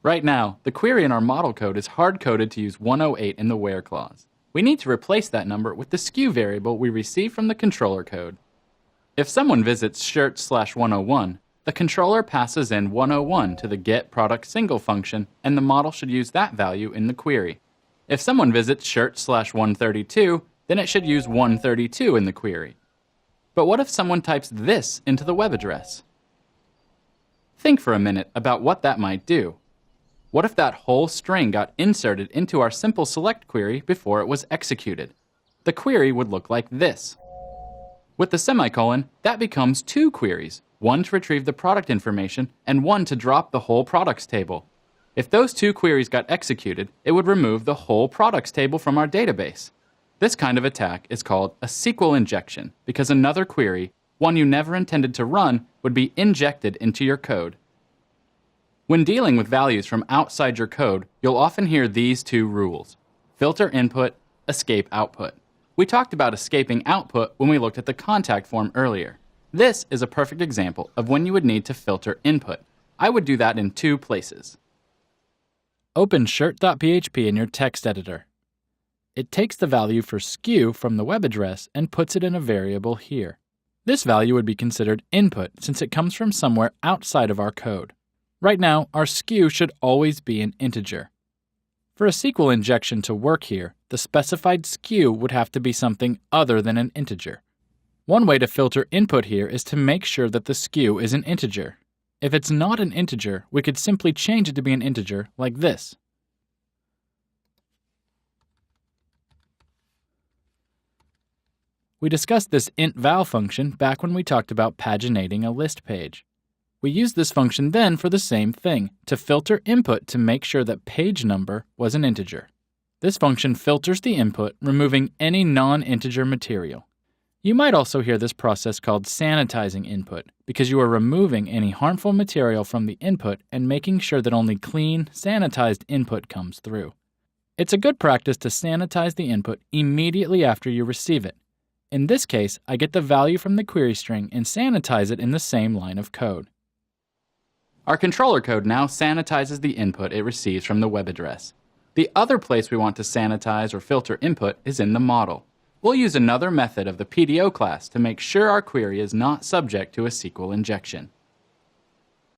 Right now, the query in our model code is hard-coded to use 108 in the where clause. We need to replace that number with the SKU variable we receive from the controller code. If someone visits shirt/101, the controller passes in 101 to the getProductSingle function, and the model should use that value in the query. If someone visits shirt/132, then it should use 132 in the query. But what if someone types this into the web address? Think for a minute about what that might do. What if that whole string got inserted into our simple select query before it was executed? The query would look like this. With the semicolon, that becomes two queries, one to retrieve the product information and one to drop the whole products table. If those two queries got executed, it would remove the whole products table from our database. This kind of attack is called a SQL injection because another query, one you never intended to run, would be injected into your code. When dealing with values from outside your code, you'll often hear these two rules: filter input, escape output. We talked about escaping output when we looked at the contact form earlier. This is a perfect example of when you would need to filter input. I would do that in two places. Open shirt.php in your text editor. It takes the value for SKU from the web address and puts it in a variable here. This value would be considered input since it comes from somewhere outside of our code. Right now, our SKU should always be an integer. For a SQL injection to work here, the specified SKU would have to be something other than an integer. One way to filter input here is to make sure that the SKU is an integer. If it's not an integer, we could simply change it to be an integer like this. We discussed this int_val function back when we talked about paginating a list page. We used this function then for the same thing, to filter input to make sure that page number was an integer. This function filters the input, removing any non-integer material. You might also hear this process called sanitizing input, because you are removing any harmful material from the input and making sure that only clean, sanitized input comes through. It's a good practice to sanitize the input immediately after you receive it. In this case, I get the value from the query string and sanitize it in the same line of code. Our controller code now sanitizes the input it receives from the web address. The other place we want to sanitize or filter input is in the model. We'll use another method of the PDO class to make sure our query is not subject to a SQL injection.